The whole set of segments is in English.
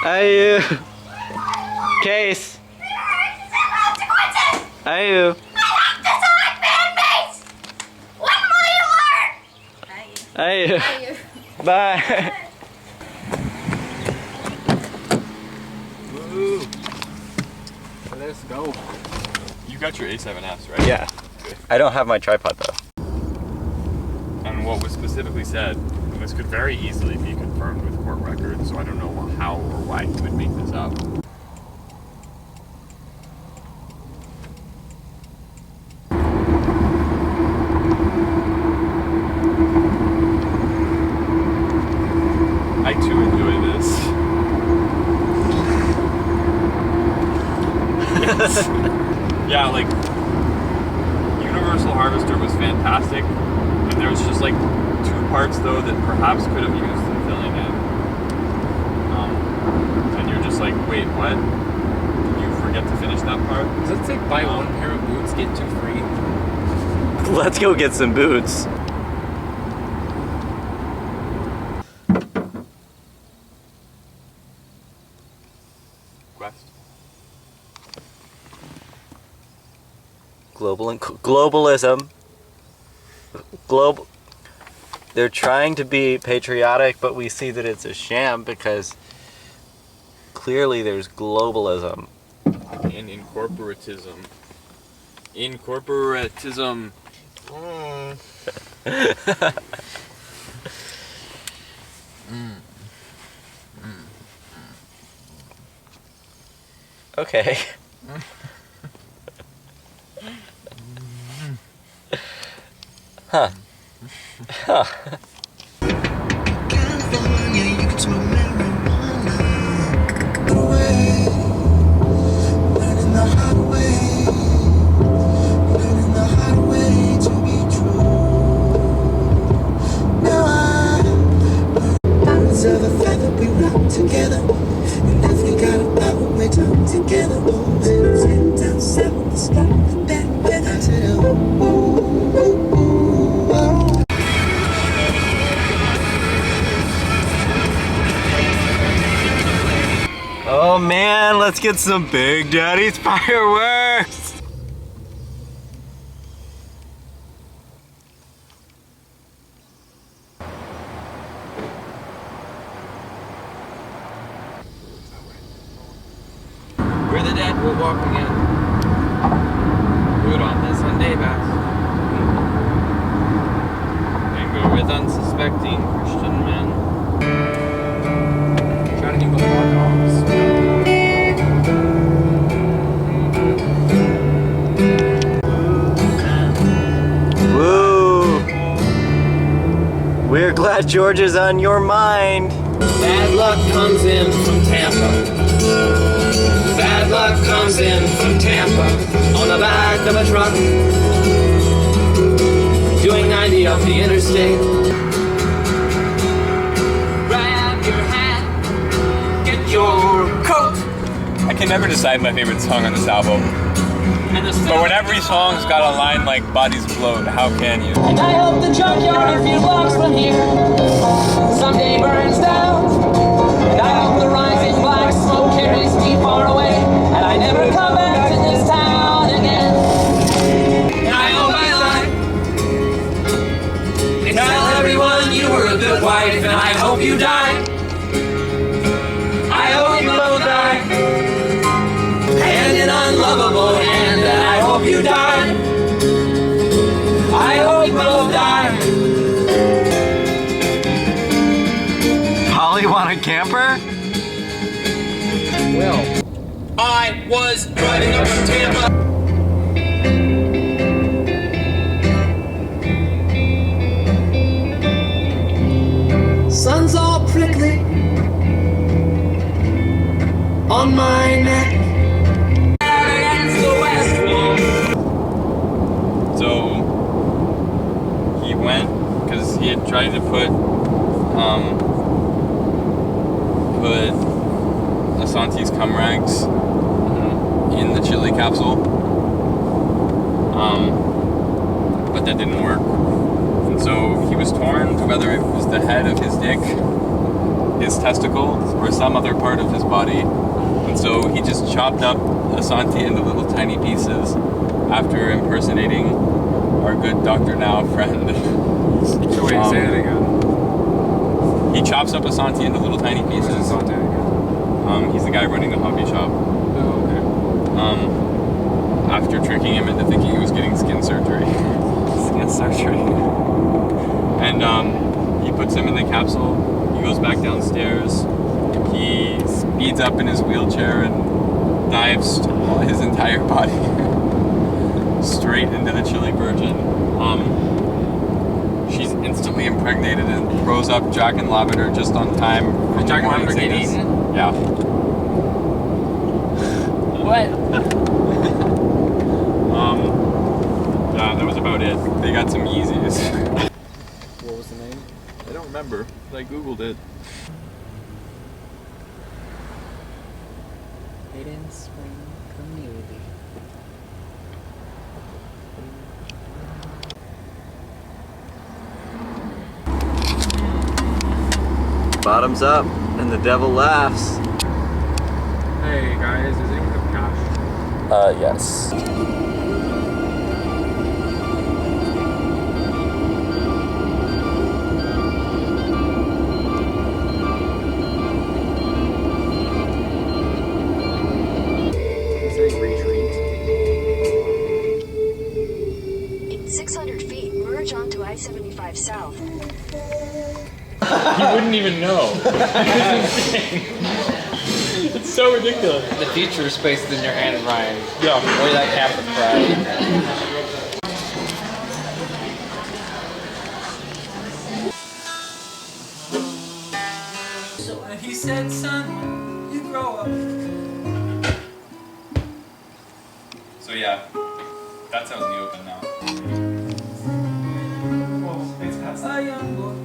Ayu. Case. Ayu. Ayu. Bye. Woo. Let's go. You got your A7S, right? Yeah. Okay. I don't have my tripod though. And what was specifically said, and this could very easily be confirmed with court records, so I don't know how or why he would make this up. I too enjoy this. Yes. Yeah, like Universal Harvester was fantastic, and there's just like 2 parts though that perhaps could have used some filling in. And you're just like, wait, what? Did you forget to finish that part? Does it say buy 1 pair of boots, get 2 free? Let's go get some boots. Quest. Globalism. They're trying to be patriotic, but we see that it's a sham because clearly there's globalism. And incorporatism. Incorporatism. Okay. Huh. Huh. California, you can smoke marijuana. Away, learning the hard way. Learning the hard way to be true. Now birds of a feather, we rock together. And if we got a power, we come together. Oh, zips and down, seven, the sky, back weather to the Oh man, let's get some Big Daddy's fireworks! We're the dead will walk again. Put on the Sunday best. And go with unsuspecting Christian men. Trying to get with more dogs. Woo! We're glad George is on your mind. Bad luck comes in from Tampa. Bad luck comes in from Tampa on the back of a truck, doing 90 off the interstate. Grab your hat, get your coat. I can never decide my favorite song on this album. But when every song's got a line like bodies float, how can you? And I hope the junkyard a few blocks from here someday burns down. And I hope the rising black smoke carries me far away, and I never come back to this town again. And I hope I lie and tell everyone you were a good wife, and I hope you die. I hope you both die. And an unlovable hand, and I hope you die. I hope you both die. Holly want a camper? Well, I was driving up from Tampa. sun's all prickly on my neck. Against the west wall. So he went because he had tried to put Asante's cum rags in the chili capsule, but that didn't work. And so he was torn to whether it was the head of his dick his testicle or some other part of his body. And so he just chopped up Asante into little tiny pieces after impersonating our good Dr. Now friend. So wait, say it again. He chops up Asante into little tiny Who's pieces. Asante again? He's the guy running the hobby shop. Oh, okay. After tricking him into thinking he was getting skin surgery. Skin surgery. And he puts him in the capsule. He goes back downstairs. He speeds up in his wheelchair and dives his entire body straight into the Chili Virgin. She's instantly impregnated and throws up Jack and Lavender just on time. Did Jack and Lavender get Mercedes. eaten? Yeah. What? Yeah, that was about it. They got some Yeezys. What was the name? I don't remember, but I googled it. Hayden Spring Community. Bottoms up, and the devil laughs. Hey guys, does anyone have cash? Yes. Say retreat. In 600 feet, merge onto I-75 South. You wouldn't even know. It's so ridiculous. The future is spaced in your hand, Ryan. Yeah. Or that cap of pride. And he said, son, you grow up. So yeah, that's out in the open now. A young boy,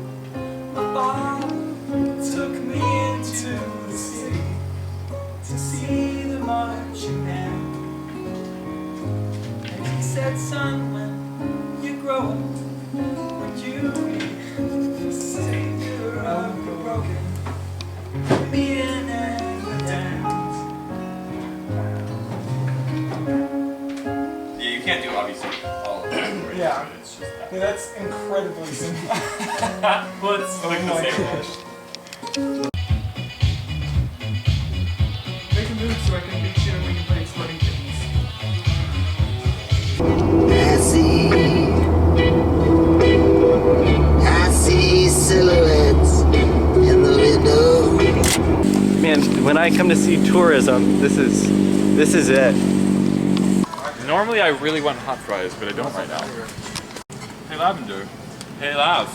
my father took me into the city to see the marching band. And he said, son, when you grow up, would you be the savior of the broken, beaten and the damned? Yeah, you can't do obviously all of that. Yeah. It's just that. Yeah, that's incredibly simple. Well, it's like the same dish. Make a move so I can beat you and we can play Exploding Kittens. I see silhouettes in the window. Man, when I come to see tourism, this is it. Normally I really want hot fries, but I don't right now. Hey Lavender. Hey Lav.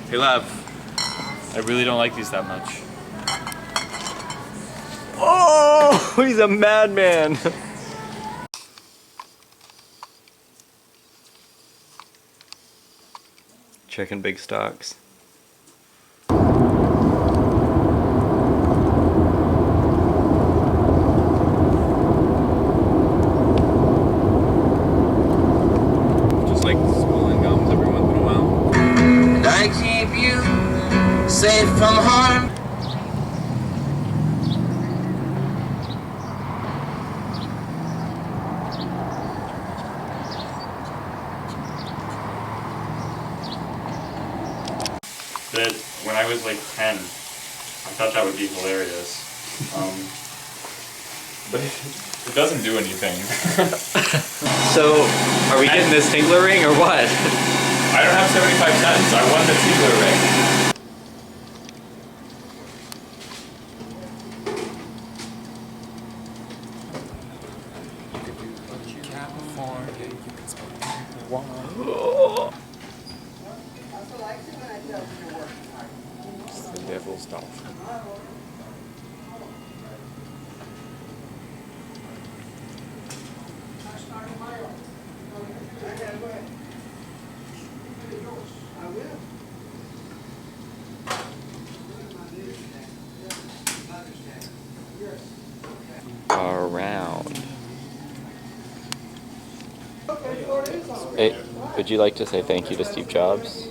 Hey Lav. I really don't like these that much. Oh, he's a madman. Checking big stocks. Just like swollen gums every once in a while. And I keep you safe from harm. That when I was like 10, I thought that would be hilarious. But it doesn't do anything. So, are we getting this Tingler ring or what? I don't have 75 cents. I won the Tingler ring. The devil stuff. Around. Hey, would you like to say thank you to Steve Jobs?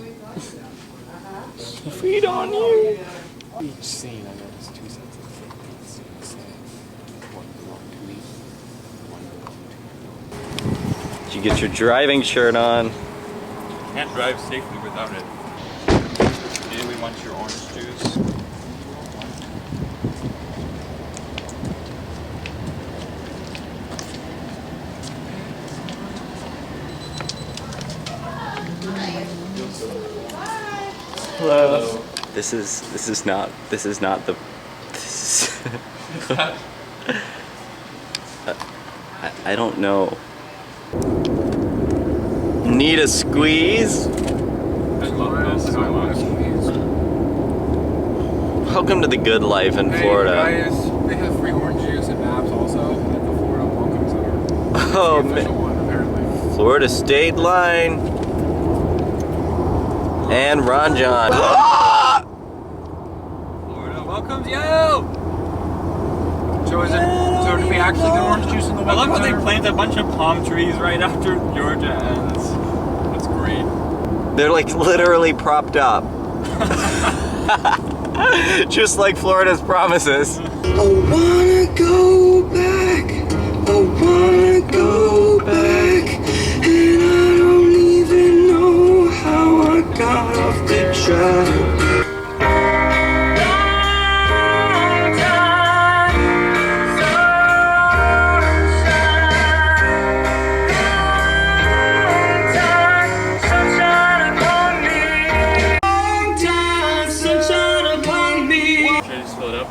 Feed on you. Each scene, I noticed 2 sets of statements. Say, one belonged to me, one belonged to you. Did you get your driving shirt on? Can't drive safely without it. Today we want your orange juice. Hello. This is not the. This is I don't know. Need a squeeze? I love this so much. Welcome to the good life in Hey Florida. guys, they have free orange juice at Maps also at the Florida Welcome Center. Oh The official man. one, apparently. Florida State Line. And Ron John. Florida welcomes you! So so to be actually the orange juice in the I love Welcome how they Center? plant a bunch of palm trees right after Georgia ends. That's great. They're like literally propped up. Just like Florida's promises. I wanna go back, I wanna go back, and I don't even know how I got off the track. Should I just fill it up?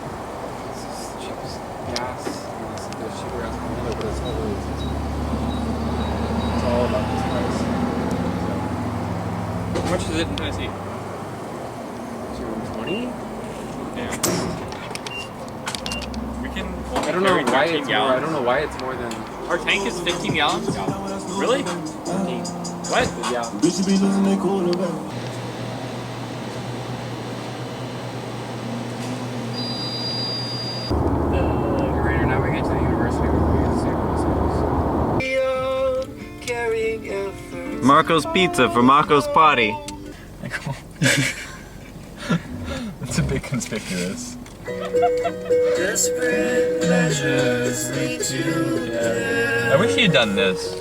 It's the cheapest gas, it's the cheaper gas than the other, but it's not really expensive. It's all about this price. How much is it in Tennessee? 220? Damn. We can I don't know carry why 13 it's more. gallons. I don't know why it's more than. Our tank is 15 gallons? Really? 15. What? Yeah. Right now we get to the university where we get to see ourselves. Marco's Pizza for Marco's Party. That's a bit conspicuous. Desperate pleasures lead to I wish he had done this.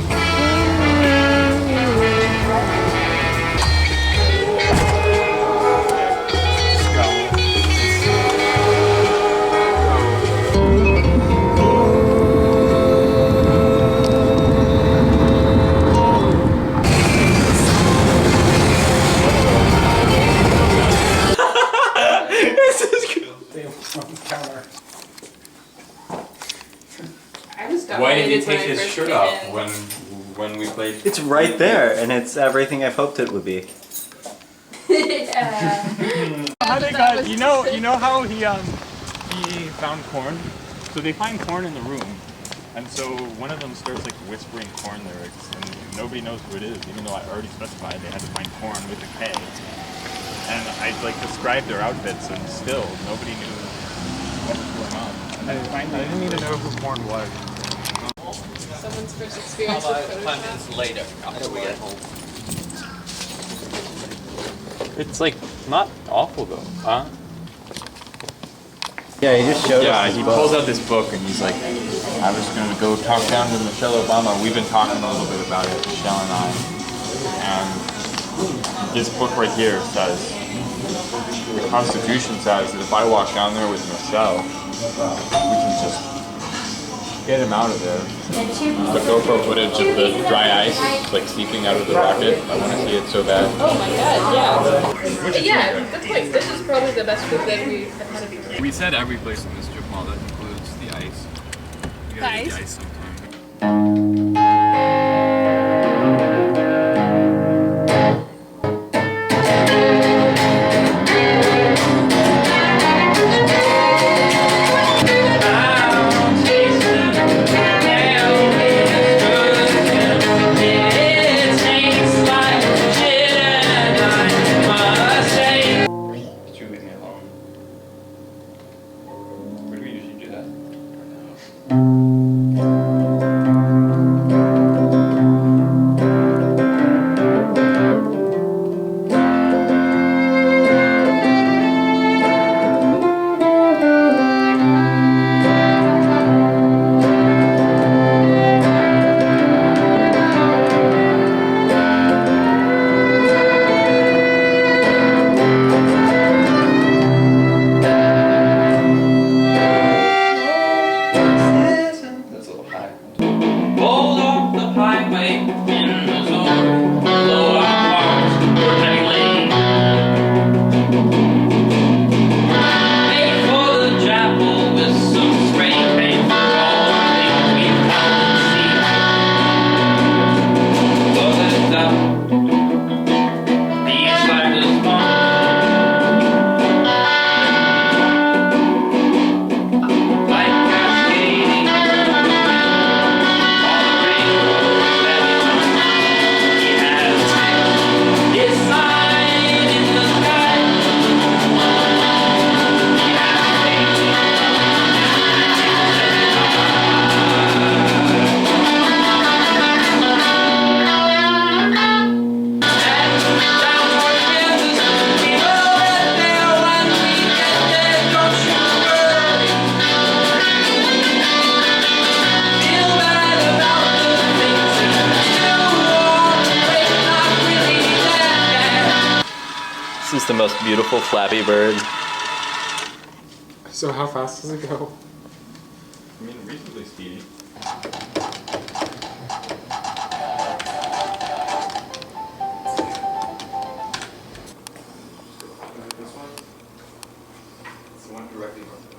Why did he take his shirt off when we played? It's right there, and it's everything I've hoped it would be. How they got? You know how he found corn? So they find corn in the room, and so one of them starts like whispering corn lyrics, and nobody knows who it is, even though I already specified they had to find corn with a K. And I like described their outfits, and still nobody knew what was going on. I didn't even know who corn was. Someone's first experience with Photoshop. later, after we get home. It's like not awful though, huh? Yeah, he just showed Yeah, us he his book. pulls out this book and he's like, I was gonna go talk down to Michelle Obama. We've been talking a little bit about it, Michelle and I. And this book right here says, the Constitution says that if I walk down there with Michelle, we can just get him out of there. The GoPro footage of the dry ice like seeping out of the rocket. I want to see it so bad. Oh my god, yeah. Yeah, good point. This is probably the best food that we have had before. We said every place in this strip mall that includes the ice. You gotta get the ice sometime. is the most beautiful Flappy Bird. So how fast does it go? I mean, reasonably speedy. This one? It's the one directly north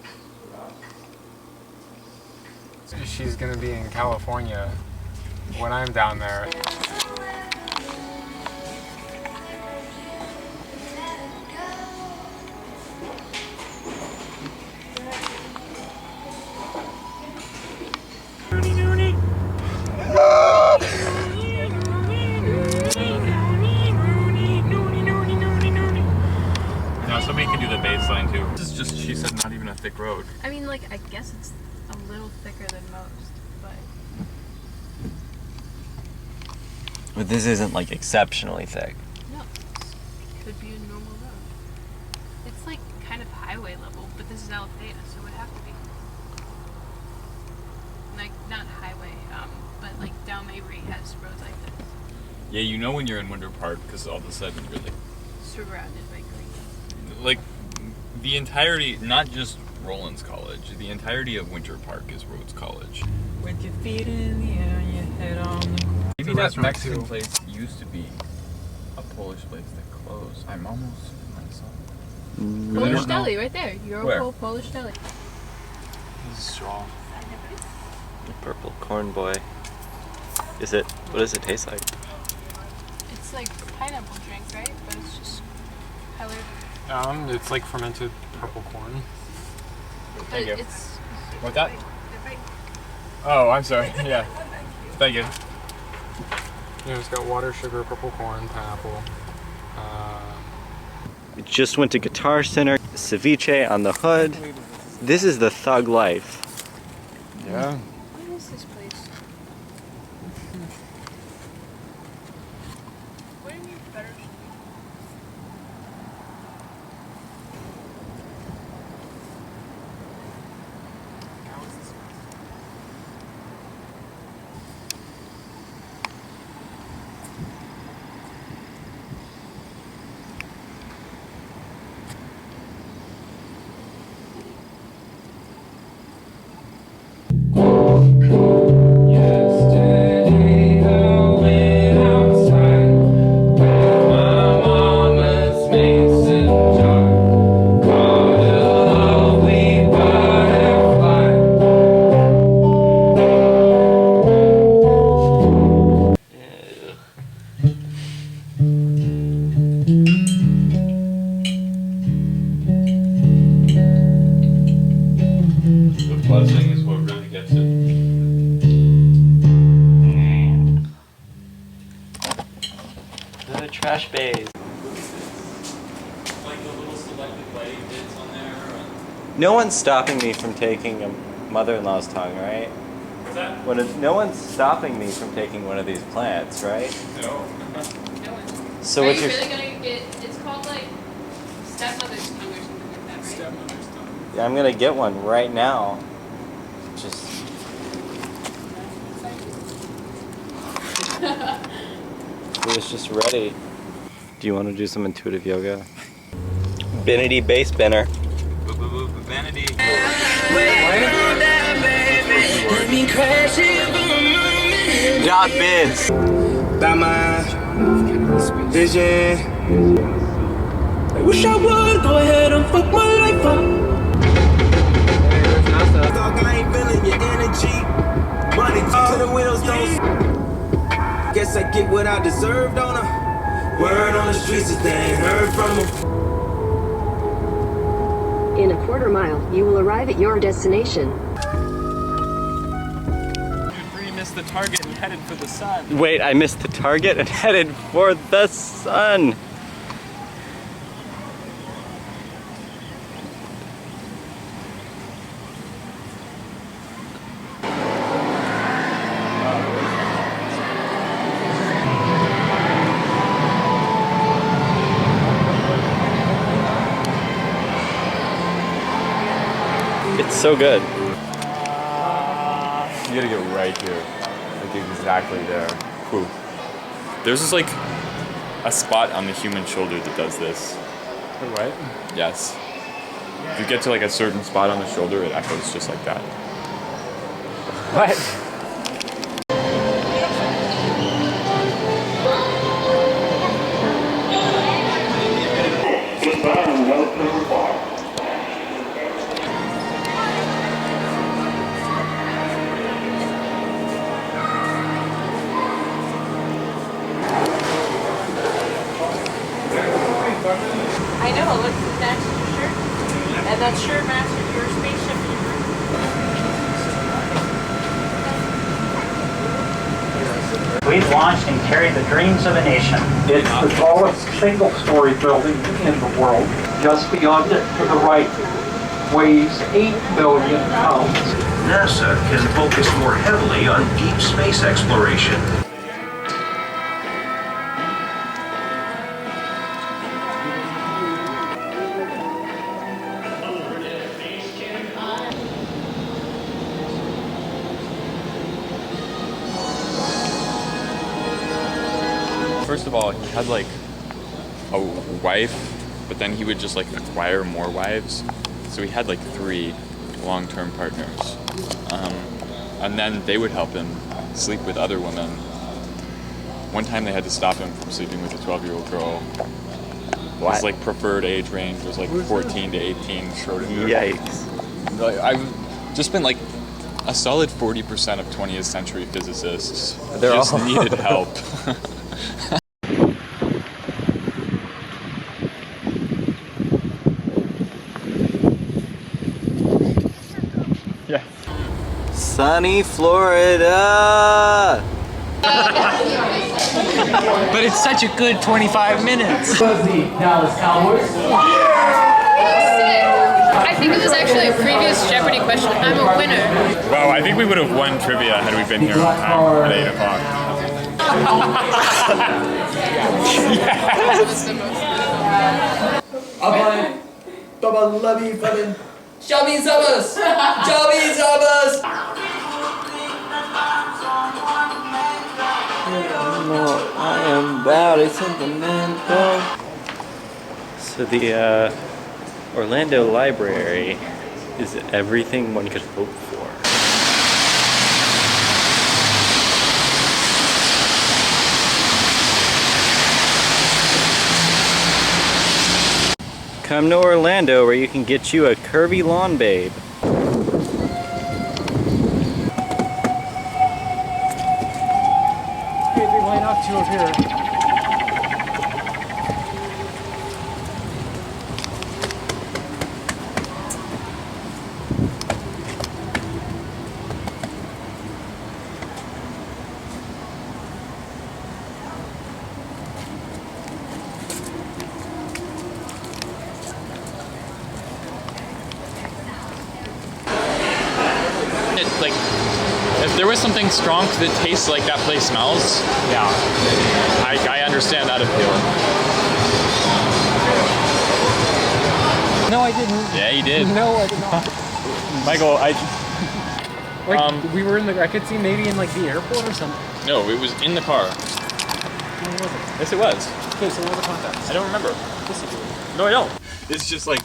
of us. She's gonna be in California when I'm down there. Now somebody can do the bass line too. This is just, she said, not even a thick road. I mean, like, I guess it's a little thicker than most, but But this isn't like exceptionally thick. no, it could be a normal road. It's like kind of highway level, but this is Alafaya, so it would have to be. Like, not highway, but like Dow Mabry has roads like this, Yeah, you know when you're in Winter Park because all of a sudden you're like, surrounded by green. like the entirety, not just Rollins College, the entirety of Winter Park is Rhodes College. With your feet in the air and your head on the ground. Maybe It's a that restaurant, Mexican too. place used to be a Polish place that closed. I'm almost certain I saw it. But I Polish don't know. deli, right there. Europol Polish deli. This is strong. The purple corn boy. Is it? What does it taste like? It's like pineapple drink, right? But it's just colored. It's like fermented purple corn. But Thank you. it's. What that? Oh, I'm sorry. Yeah. Thank you. You know, it's got water, sugar, purple corn, pineapple. We just went to Guitar Center. Ceviche on the hood. This is the thug life. Yeah. What is this place? What do you mean better? Yesterday I went outside, my mama's mason jar, caught a lovely butterfly. The buzzing is what really gets it. Another trash bays. Like the little selected lighting bits on there. No one's stopping me from taking a mother-in-law's tongue, right? What's that? No one's stopping me from taking one of these plants, right? No. No one. So Are what's you your? really gonna get? It's called like stepmother's tongue or something like that, right? Stepmother's tongue. Yeah, I'm gonna get one right now. Just. It was just ready. Do you want to do some intuitive yoga? Binity bass spinner. Vanity. Not bids. By my vision. I wish I would go ahead and fuck my life up. Dog, I ain't feeling your energy. Money to the wheels don't. Guess I get what I deserved on a word on the streets that they ain't heard from them. In a quarter mile, you will arrive at your destination. Bree missed the target and headed for the sun. Wait, I missed the target and headed for the sun. It's so good. You gotta get right here. Like exactly there. Whew. There's just like a spot on the human shoulder that does this. What? Yes. If you get to like a certain spot on the shoulder, it echoes just like that. What? I know, look, it matches your shirt. And that shirt matches your spaceship. We've launched and carried the dreams of a nation. It's the tallest single-story building in the world. Just beyond it to the right weighs 8 million pounds. NASA can focus more heavily on deep space exploration. First of all, he had like a wife, but then he would just like acquire more wives. So he had like 3 long-term partners. And then they would help him sleep with other women. One time they had to stop him from sleeping with a 12-year-old girl. What? His like preferred age range was like 14 to 18 Schrodinger. Yikes. Like, I've just been like a solid 40% of 20th century physicists They're just all- needed help. Yeah. Sunny Florida. But it's such a good 25 minutes. Dallas Cowboys. I think it was actually a previous Jeopardy question. I'm a winner. Wow, I think we would have won trivia had we been here on time at 8 o'clock. Chubby Zubbers! Chubby Zubbers! No, I am very sentimental. So the Orlando Library is everything one could hope for. Come to Orlando where you can get you a curvy lawn babe. Hey, they line up 2 up here. It, like, if there was something strong that tastes like that place smells, yeah, I understand that appeal. No, I didn't. Yeah, you did. No, I did not. Michael, Like, we were in the, I could see maybe in like the airport or something. no, it was in the car. No, it wasn't. Yes, it was. Okay, so what are the contacts? I don't remember. Yes, you do. No, I don't. It's just like,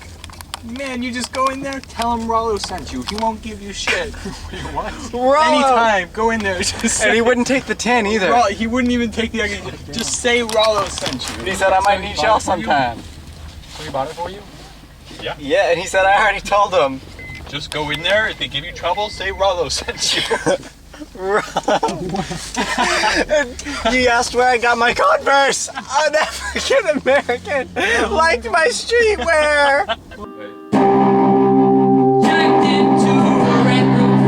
man, you just go in there, tell him Rollo sent you. He won't give you shit. What? Rollo! Anytime, go in there, just say. And he wouldn't take the 10 either. He wouldn't even take the extra. Just say Rollo sent you. He said I might need y'all sometime. So he bought it for you? Yeah, and he said I already told him. Just go in there. If they give you trouble, say Rollo sent you. He asked where I got my Converse. An African American liked my streetwear. Jacked into a red roof.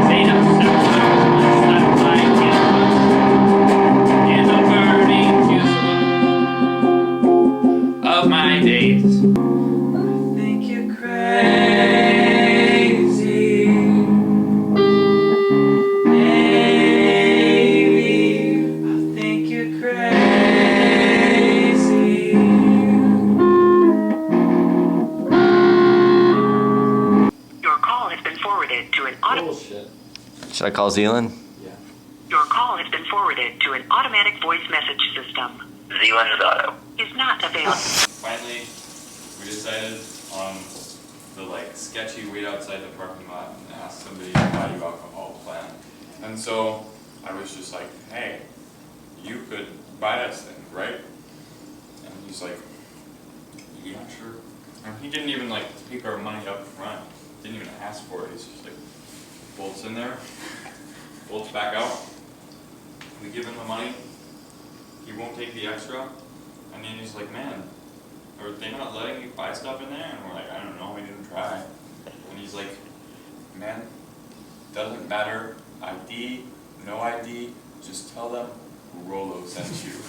Say no, stop like in the burning fuselage of my days. I think you're crazy. Maybe I think you're crazy. Your call has been forwarded to an Should I call Zealand? Your call has been forwarded to an automatic voice message system. Zealand's Auto is not available. Finally, we decided on the like sketchy wait outside the parking lot and ask somebody to buy you alcohol plan. And so I was just like, hey, you could buy this thing, right? And he's like, yeah, sure. And he didn't even like take our money up front. Didn't even ask for it. He's just like, bolts in there, bolts back out. We give him the money. He won't take the extra. And then he's like, man, are they not letting you buy stuff in there? And we're like, I don't know, we didn't try. And he's like, man, doesn't matter, ID, no ID, just tell them Rolo sent you.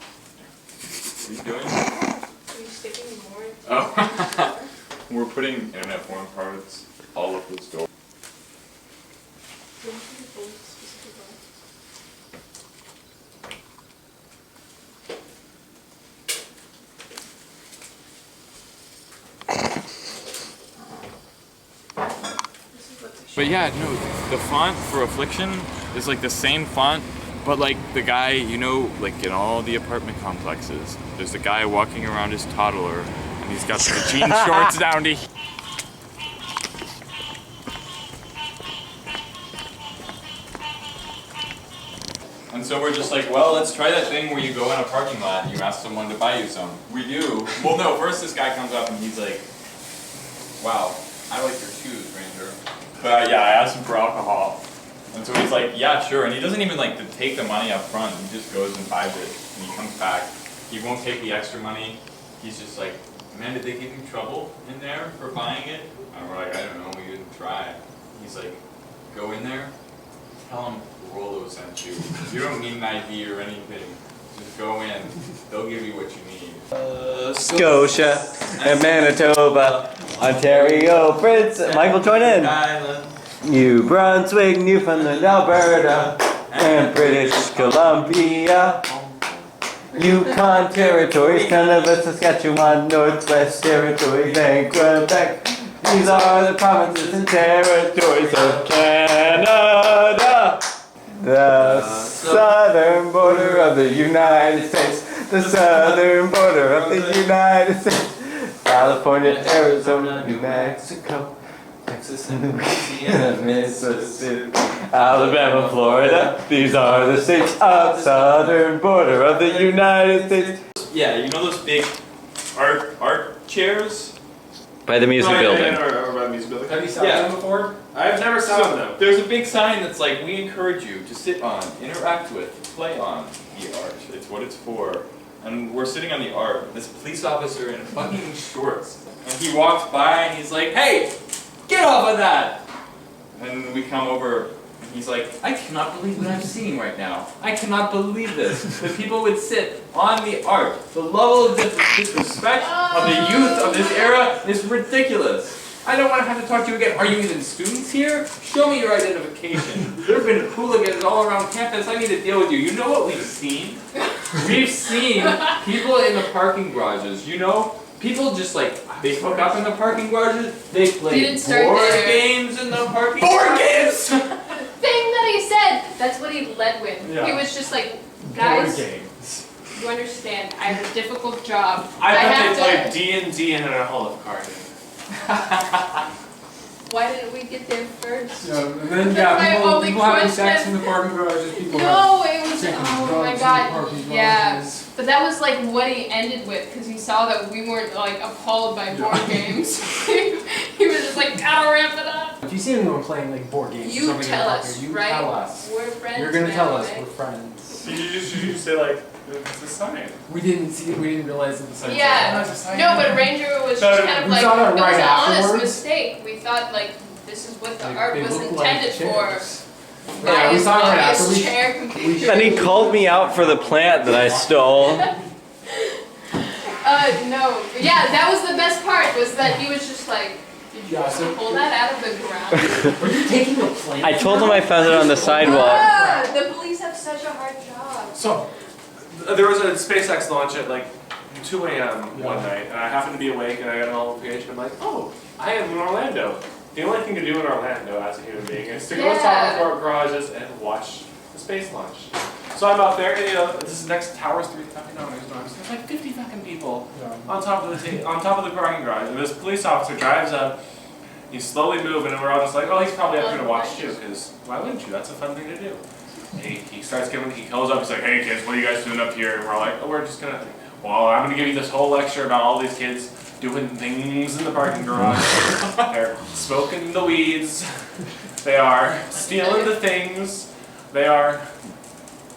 What are you doing? Are you sticking more? Oh, we're putting internet phone cards all over this door. But yeah, no, the font for Affliction is like the same font, but like the guy, you know, like in all the apartment complexes, there's a guy walking around his toddler, and he's got the jean shorts down to. And so we're just like, well, let's try that thing where you go in a parking lot and you ask someone to buy you some. We do. Well, no, first this guy comes up and he's like, wow, I like your shoes, Ranger. But yeah, I asked him for alcohol. And so he's like, yeah, sure. And he doesn't even like to take the money up front. He just goes and buys it. And he comes back. He won't take the extra money. He's just like, man, did they give you trouble in there for buying it? And we're like, I don't know, we didn't try. He's like, go in there, tell them Rolo sent you. You don't need an ID or anything. Just go in. They'll give you what you need. Scotia and Manitoba, Ontario, Prince, Michael, join in. New Brunswick, Newfoundland, Alberta, and British Columbia. Yukon Territories, Canada, Saskatchewan, Northwest Territories, and Quebec. These are the provinces and territories of Canada. The southern border of the United States. The southern border of the United States. California, Arizona, New Mexico, Texas and Louisiana, Mississippi, Alabama, Florida. These are the states of southern border of the United States. Yeah, you know those big art chairs? By the music building. Have you sat them before? I've never sat them. There's a big sign that's like, we encourage you to sit on, interact with, play on the art. It's what it's for. And we're sitting on the art. This police officer in fucking shorts. And he walks by and he's like, hey, get off of that! And we come over and he's like, I cannot believe what I'm seeing right now. I cannot believe this. That people would sit on the art. The level of disrespect of the youth of this era is ridiculous. I don't want to have to talk to you again. Are you even students here? Show me your identification. There have been hooligans all around campus. I need to deal with you. You know what we've seen? We've seen people in the parking garages, you know? People just like, they hook up in the parking garages, they play board games in the parking garages. Board games! Thing that he said, that's what he led with. Yeah. He was just like, guys, Board games. you understand, I have a difficult job. I have bet they played D&D in a Olive Garden. Why didn't we get there first? Yeah, and then That's my only people having sex question. in the parking garages, people No, it was, taking oh drugs my in the god, parking yeah. garages. But that was like what he ended with, because he saw that we weren't like appalled by board games. He was just like, gotta ramp it up. If you see anyone playing like board games, or You something in tell the us, parking, you right? tell us. We're friends You're gonna now, tell us right? we're friends. You say like, it's a sign. We didn't realize it was the sign. Yeah, no, but Ranger was just kind of we like, saw that it was right an honest afterwards. mistake. We thought like, this is what the Like, art they was look like intended for. chairs. Yeah, we Nice, saw it right obvious after we- chair computer. And he called me out for the plant that I stole. No. Yeah, that was the best part, was that he was just like, did you just pull that out of the ground? Were you taking a plant? I told him I found it on the sidewalk. Ah, the police have such a hard job. So, There was a SpaceX launch at like 2 a.m. one night, and I happened to be awake, and I got a notification. I'm like, oh, I am in Orlando. The only thing to do in Orlando as a human being is to go to top of our garages and watch the space launch. So I'm out there, and you know, this is next Towers 3 fucking hours. There's like 50 fucking people on top of the parking garage, and this police officer drives up. He's slowly moving, and we're all just like, oh, he's probably up here to watch too, because why wouldn't you? That's a fun thing to do. And he starts giving, he calls up, he's like, hey kids, what are you guys doing up here? And we're all like, oh, we're just gonna, well, I'm gonna give you this whole lecture about all these kids doing things in the parking garage. They're smoking the weeds. They are stealing the things. They are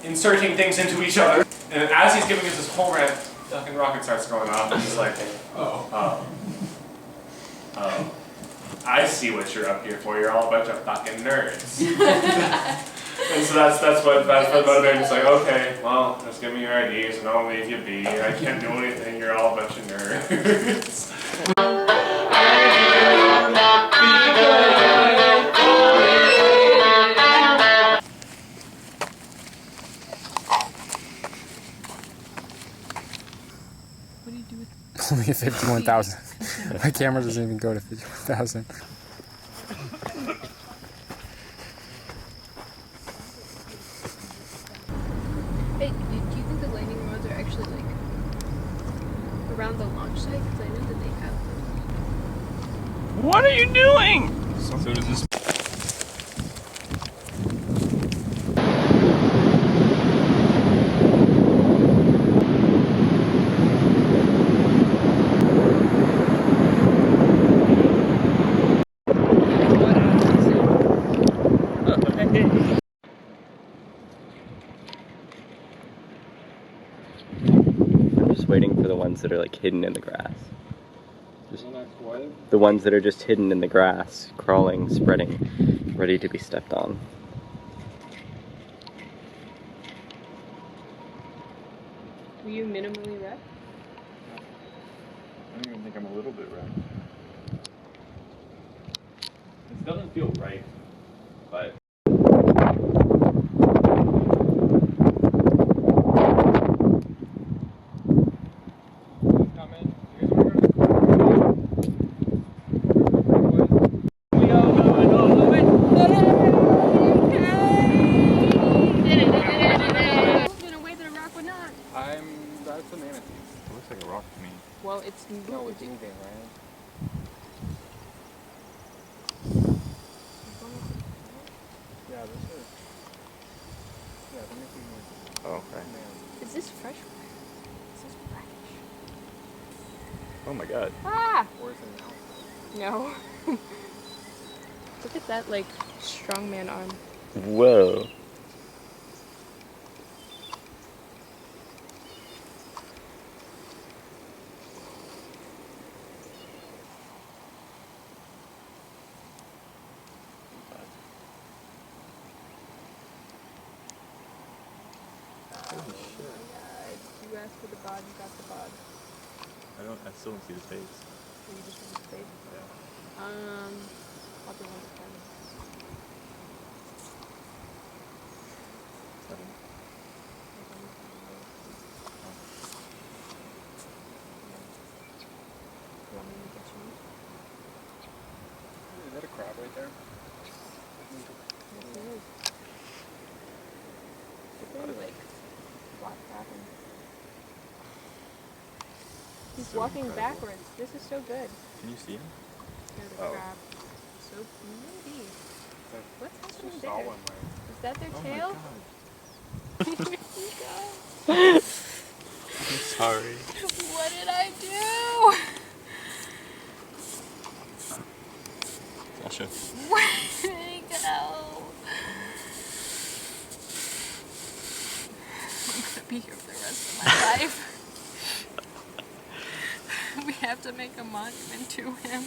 inserting things into each other. And as he's giving us this whole rant, fucking rocket starts going off, and he's like, oh, I see what you're up here for. You're all a bunch of fucking nerds. And so that's what motivated me. It's like, okay, well, just give me your IDs and I'll leave you be. I can't do anything. You're all a bunch of nerds. Only at 51,000. My camera doesn't even go to 51,000. Hey, do you think the landing roads are actually like around the launch site? Because I know that they have them. What are you doing? So does this. I'm just waiting for the ones that are like hidden in the grass. Just the ones that are just hidden in the grass, crawling, spreading, ready to be stepped on. Were you minimally wrecked? I don't even think I'm a little bit wrecked. This doesn't feel right, but. That's a manatee. It looks like a rock to me. Well, it's moving. No, it's moving, right? Yeah, this is. Yeah, let me see. Oh, okay. Is this fresh water? Is this blackish? Oh my god. Ah! Or is it now? No. Look at that, like, strongman arm. Whoa. Holy shit. You asked for the bod, you got the bod. I still don't see the face. You just want the face? Yeah. I'll do 1 to 10. 7. You want me to get you? Is that a crab right there? Yes, it is. It's really like black crabbing. He's So walking incredible. backwards. This is so good. Can you see him? There's a Oh. crab. So maybe. What's happening Just there? saw one, like. Is that their Oh tail? my Oh my god. I'm sorry. What did I do? I'll show. Where did he go? I'm gonna be here for the rest of my life. We have to make a monument to him.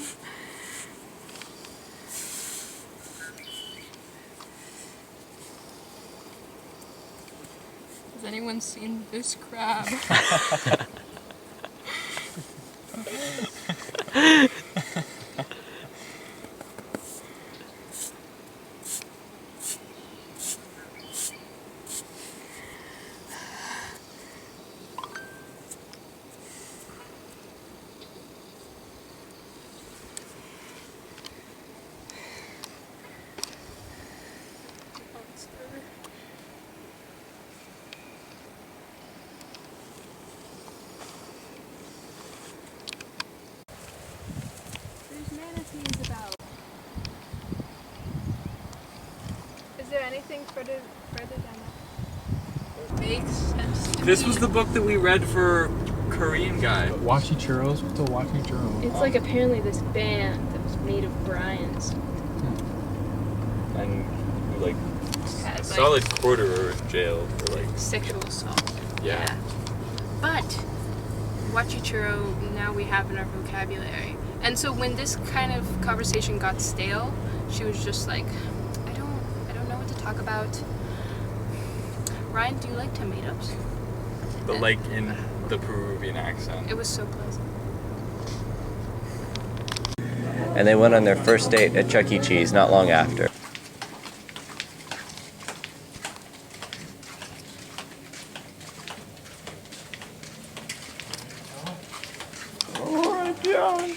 Has anyone seen this crab? anything further than that. Makes sense to This me. was the book that we read for Korean guy. Washi Churros? What's a Washi Churro? It's like apparently this band that was made of Brian's. And like Had, a like, solid quarter in jail for like sexual assault. yeah. But Wachichuro now we have in our vocabulary. And so when this kind of conversation got stale, she was just like, I don't know what to talk about. Ryan, do you like tomatoes? But like in the Peruvian accent. It was so pleasant. And they went on their first date at Chuck E. Cheese not long after. Alright, John.